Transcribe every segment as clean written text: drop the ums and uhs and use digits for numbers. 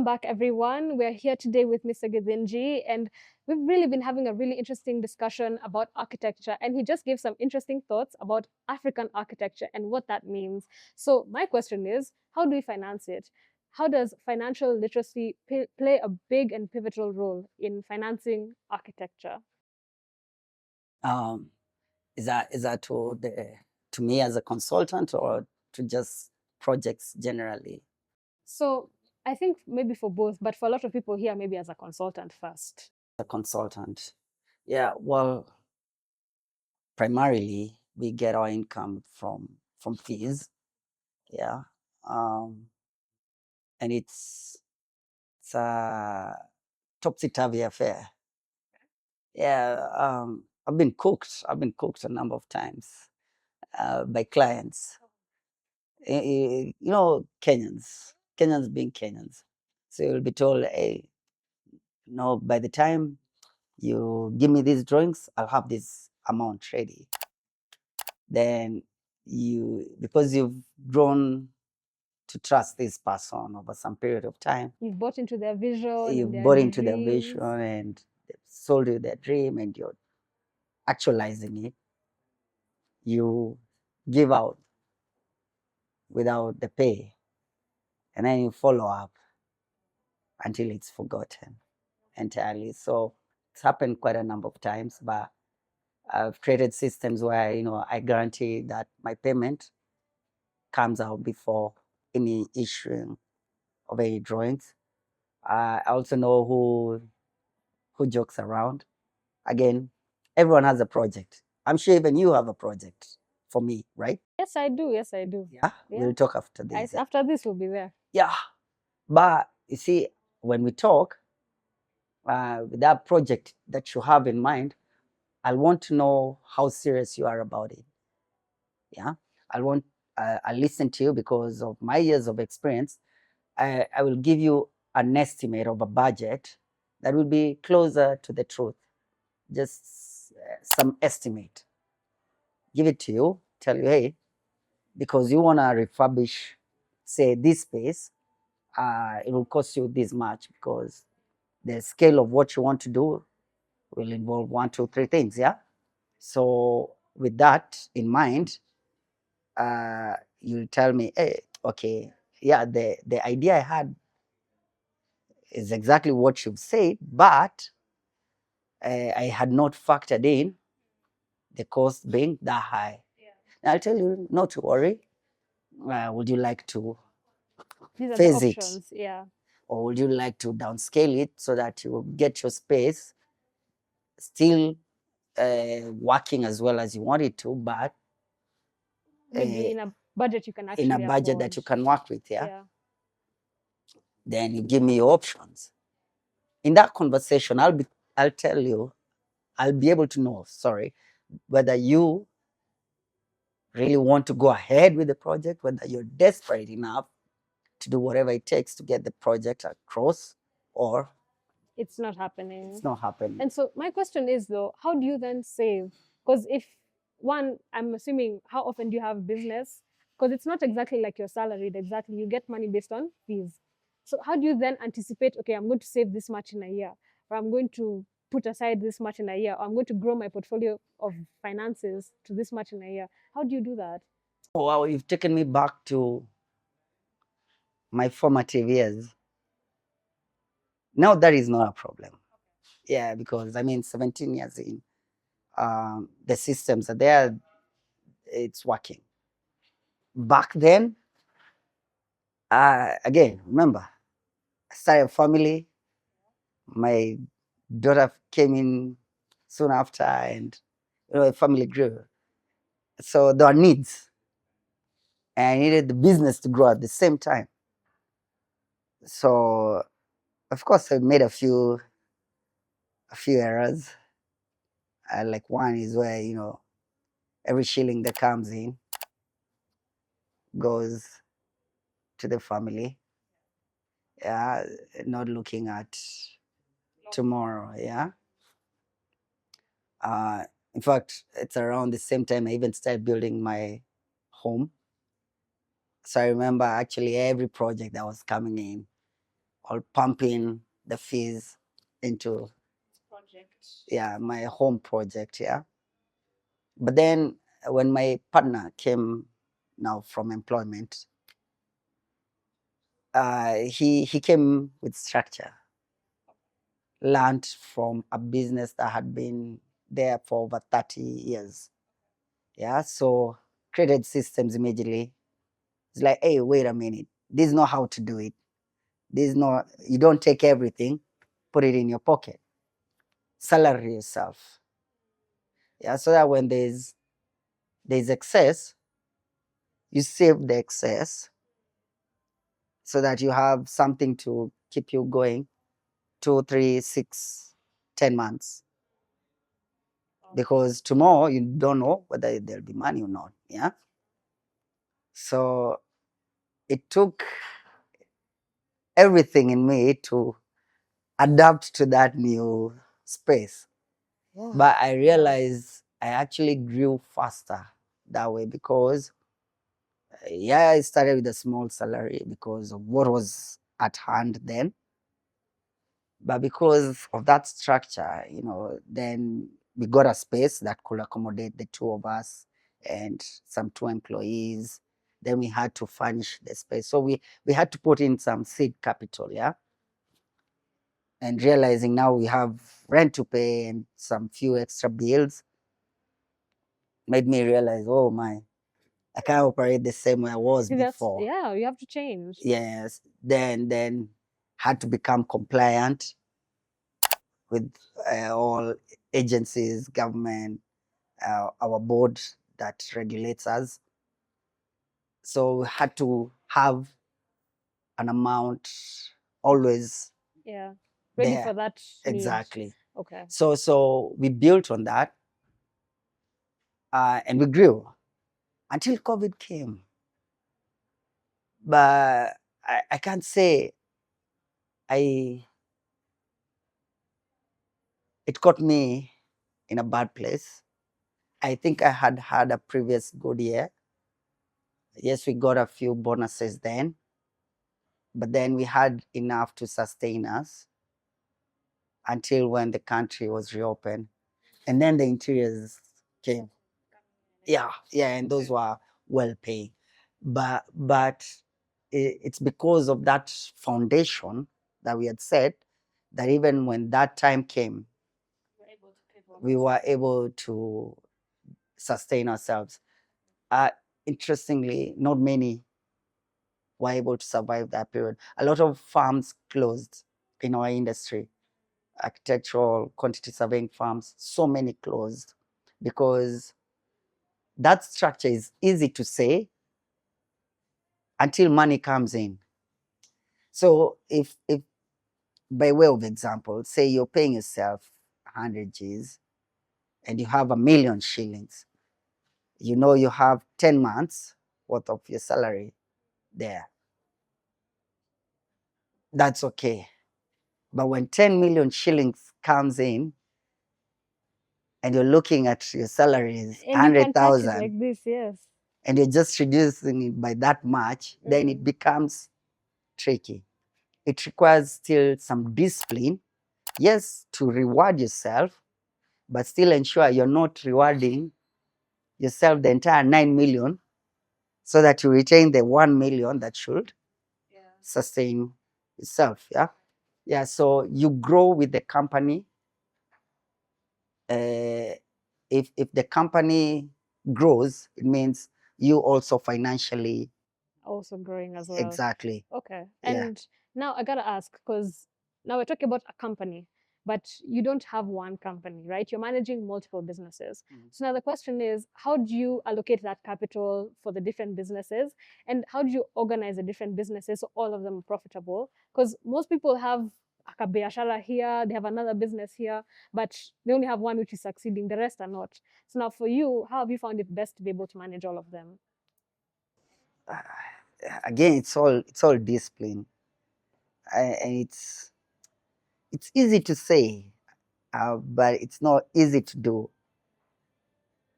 Welcome back, everyone. We're here today with Mr. Githinji, and we've really been having a really interesting discussion about architecture, and he just gave some interesting thoughts about African architecture and what that means. So my question is, how do we finance it? How does financial literacy play a big and pivotal role in financing architecture? Um, is that to me as a consultant or to just projects generally? So I think maybe for both, but for a lot of people here, maybe as a consultant first. A consultant, yeah. Well, primarily we get our income from fees, yeah. Um, and it's a topsy-turvy affair. Yeah, I've been cooked. I've been cooked a number of times by clients. Kenyans being Kenyans. So you'll be told, hey, by the time you give me these drawings, I'll have this amount ready. Then because you've grown to trust this person over some period of time, You've bought into their vision and you've their bought into their dreams. vision and they've sold you their dream and you're actualizing it. You give out without the pay and then you follow up until it's forgotten entirely. So it's happened quite a number of times, but I've created systems where I guarantee that my payment comes out before any issuing of any drawings. I also know who jokes around. Again, everyone has a project. I'm sure even you have a project for me, right? Yes, I do. Yes, I do. Yeah, we'll talk after this. After this, we'll be there. Yeah, but you see, when we talk, with that project that you have in mind, I'll want to know how serious you are about it. Yeah, I'll listen to you because of my years of experience. I will give you an estimate of a budget that will be closer to the truth. Just some estimate. Give it to you. Tell you, hey, because you want to refurbish, say, this space, it will cost you this much because the scale of what you want to do will involve 1, 2, 3 things. Yeah. So with that in mind, you'll tell me, hey, okay, yeah, the idea I had is exactly what you've said, but I had not factored in the cost being that high. Yeah. I'll tell you not to worry. Would you like to phase it? Yeah. Or would you like to downscale it so that you get your space still working as well as you want it to, but maybe in a budget you can actually in a budget afford. that you can work with, yeah? Yeah. Then you give me your options. In that conversation, I'll tell you, I'll be able to know, whether you really want to go ahead with the project, whether you're desperate enough to do whatever it takes to get the project across, or it's not happening. It's not happening. And so my question is though, how do you then save? Because if one, I'm assuming, how often do you have business? Because it's not exactly like you're salaried, exactly. You get money based on fees. So how do you then anticipate, okay, I'm going to save this much in a year, or I'm going to put aside this much in a year, or I'm going to grow my portfolio of finances to this much in a year? How do you do that? Oh, wow, you've taken me back to my formative years. Now that is not a problem. Yeah, because 17 years in, the systems are there, it's working. Back then, again, remember, I started a family. My daughter came in soon after, and the family grew. So there are needs, and I needed the business to grow at the same time. So, of course, I made a few errors. Like one is where every shilling that comes in goes to the family. Yeah, not looking at tomorrow. Yeah. In fact, it's around the same time I even started building my home. So I remember actually every project that was coming in or pumping the fees into my home project. Yeah. But then when my partner came now from employment, he came with structure, learned from a business that had been there for over 30 years. Yeah. So created systems immediately. It's like, hey, wait a minute. This is not how to do it. This is not, you don't take everything, put it in your pocket. Salary yourself. Yeah. So that when there's excess, you save the excess so that you have something to keep you going 2, 3, 6, 10 months. Because tomorrow you don't know whether there'll be money or not. Yeah. So it took everything in me to adapt to that new space. Yeah. But I realized I actually grew faster that way because, yeah, I started with a small salary because of what was at hand then. But because of that structure, then we got a space that could accommodate the two of us and some two employees. Then we had to furnish the space. So we had to put in some seed capital, yeah. And realizing now we have rent to pay and some few extra bills made me realize, oh my, I can't operate the same way I was before. Yeah, you have to change. Yes. Then had to become compliant with all agencies, government, our board that regulates us. So we had to have an amount always ready there. for that need. Exactly. Okay. So we built on that and we grew until COVID came. But I can't say it caught me in a bad place. I think I had a previous good year. Yes, we got a few bonuses then, but then we had enough to sustain us until when the country was reopened. And then the interiors came. Yeah, and those were well paid. But it's because of that foundation that we had set that even when that time came, we were able to sustain ourselves. Interestingly, not many were able to survive that period. A lot of farms closed in our industry, architectural, quantity surveying farms, so many closed because that structure is easy to say until money comes in. So if by way of example, say you're paying yourself 100 Gs and you have 1,000,000 shillings, you have 10 months worth of your salary there. That's okay. But when 10 million shillings comes in and you're looking at your salary is And you can touch it 100,000 like this, yes. and you're just reducing it by that much, then it becomes tricky. It requires still some discipline, yes, to reward yourself, but still ensure you're not rewarding yourself the entire 9 million so that you retain the 1 million that should sustain itself. Yeah. Yeah. So you grow with the company. If the company grows, it means you also financially also growing as well. Exactly. Okay. Yeah. And now I gotta ask, because now we're talking about a company, but you don't have one company, right? You're managing multiple businesses. So now the question is, how do you allocate that capital for the different businesses? And how do you organize the different businesses so all of them are profitable? Because most people have a biashara here, they have another business here, but they only have one which is succeeding, the rest are not. So now for you, how have you found it best to be able to manage all of them? Again, it's all discipline, and it's easy to say, but it's not easy to do.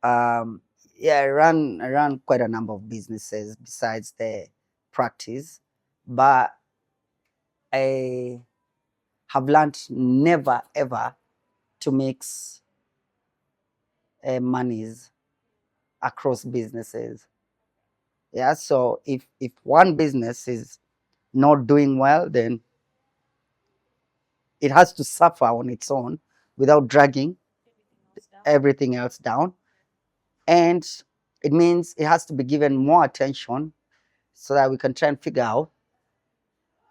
Yeah, I run quite a number of businesses besides the practice, but I have learned never ever to mix monies across businesses. Yeah, so if one business is not doing well, then it has to suffer on its own without dragging everything else down. And it means it has to be given more attention so that we can try and figure out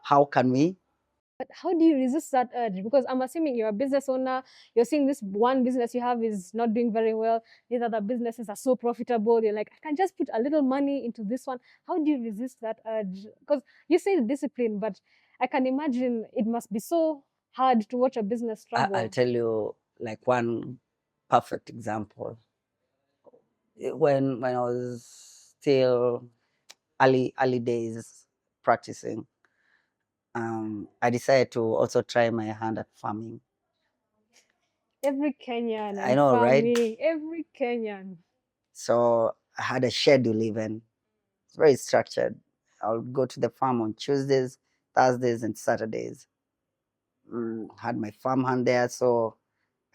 how can we. But how do you resist that urge? Because I'm assuming you're a business owner, you're seeing this one business you have is not doing very well, these other businesses are so profitable. You're like, I can just put a little money into this one. How do you resist that urge? Because you say discipline, but I can imagine it must be so hard to watch a business I'll struggle. tell you like one perfect example. When I was still early days practicing, I decided to also try my hand at farming. Every Kenyan I and know, right? farming, every Kenyan. So I had a schedule even. It's very structured. I'll go to the farm on Tuesdays, Thursdays, and Saturdays. Had my farm hand there, so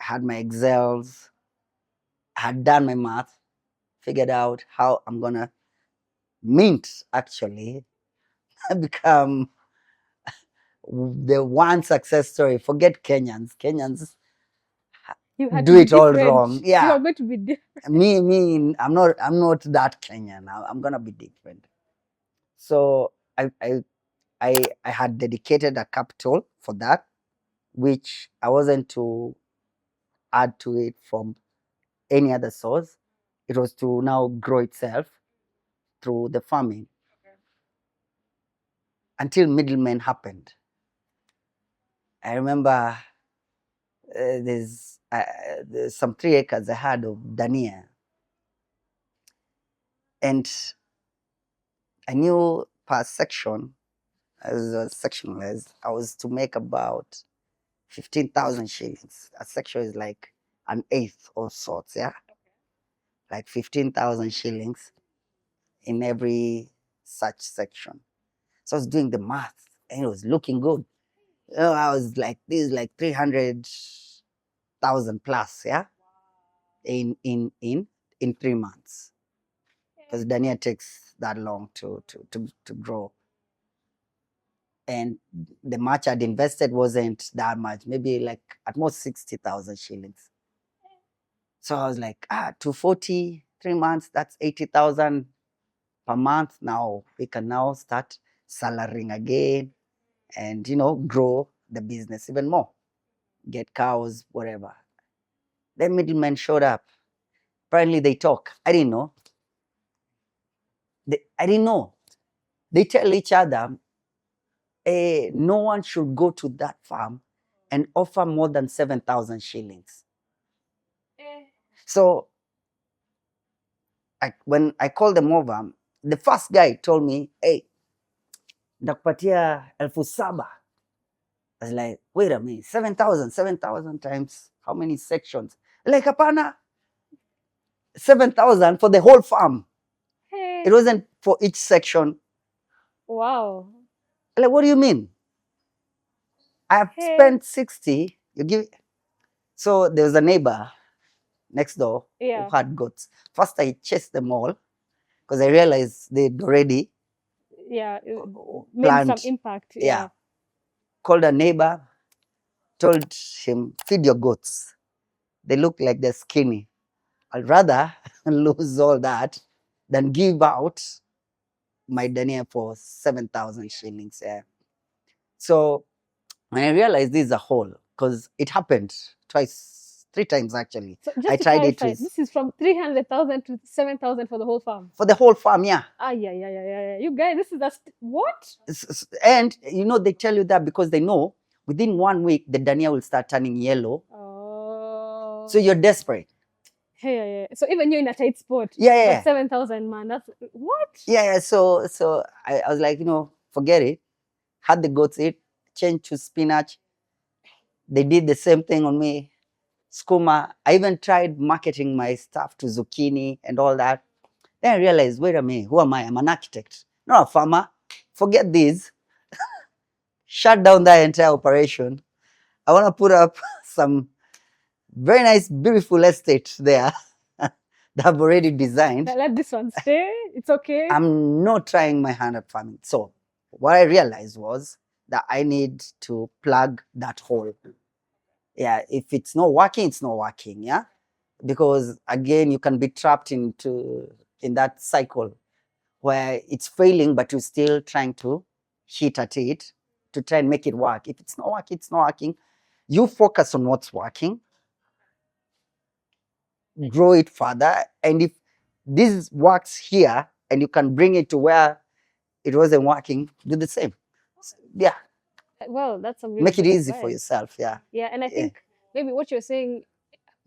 I had my Excels. I had done my math, figured out how I'm gonna mint actually become the one success story. Forget Kenyans. Kenyans You had to do be it all different. wrong. You are Yeah, going to be different. I'm not that Kenyan. I'm gonna be different. So I had dedicated a capital for that, which I wasn't to add to it from any other source. It was to now grow itself through the farming until middlemen happened. I remember there's some 3 acres I had of dania, and I knew per section, as a sectionless, I was to make about 15,000 shillings. A section is like an eighth of sorts, yeah, like 15,000 shillings in every such section. So I was doing the math, and it was looking good. I was like, this is like 300,000 plus, yeah, in 3 months, because Dania takes that long to grow. And the much I'd invested wasn't that much, maybe like at most 60,000 shillings. So I was like, 240, 3 months, that's 80,000 per month. Now we can now start salarying again and, grow the business even more, get cows, whatever. Then middlemen showed up. Apparently they talk. I didn't know. I didn't know. They tell each other, no one should go to that farm and offer more than 7,000 shillings. So when I called them over, the first guy told me, hey, ndakupatia 7,000. I was like, wait a minute, 7,000 times how many sections? Like, hapana, 7,000 for the whole farm. Hey. It wasn't for each section. Wow. Like, what do you mean? I have spent 60. You give. So there was a neighbor next door who had goats. First, I chased them all because I realized they'd already made some impact. Yeah. Called a neighbor, told him, feed your goats. They look like they're skinny. I'd rather lose all that than give out my denier for 7,000 shillings. Yeah. So when I realized this is a hole, because it happened twice, 3 times actually. So just I to tried clarify, it. This is from 300,000 to 7,000 for the whole farm. For the whole farm, yeah. Yeah. You guys, this is what? And they tell you that because they know within 1 week the dania will start turning yellow. Oh. So you're desperate. Yeah. So even you're in a tight spot. Yeah. But 7,000, man, that's what? Yeah. So I was like, forget it. Had the goats eat, changed to spinach. They did the same thing on me. Skuma. I even tried marketing my stuff to zucchini and all that. Then I realized, wait a minute, who am I? I'm an architect, not a farmer. Forget this. shut down that entire operation. I want to put up some very nice, beautiful estate there that I've already designed. Let this one stay. It's okay. I'm not trying my hand at farming. So what I realized was that I need to plug that hole. Yeah, if it's not working, it's not working. Yeah, because again, you can be trapped in that cycle where it's failing, but you're still trying to hit at it to try and make it work. If it's not working, it's not working. You focus on what's working, grow it further, and if this works here and you can bring it to where it wasn't working, do the same. Yeah, Well, that's some really make it good easy for advice. yourself. Yeah. Yeah, and I Yeah. think maybe what you're saying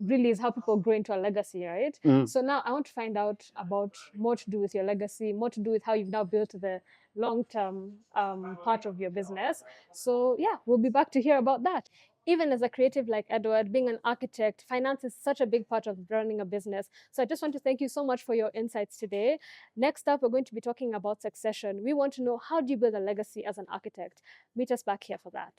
really is how people grow into a legacy, right? So now I want to find out about more to do with your legacy, more to do with how you've now built the long-term part of your business. So yeah, we'll be back to hear about that. Even as a creative like Edward, being an architect, finance is such a big part of running a business. So I just want to thank you so much for your insights today. Next up, we're going to be talking about succession. We want to know, how do you build a legacy as an architect? Meet us back here for that.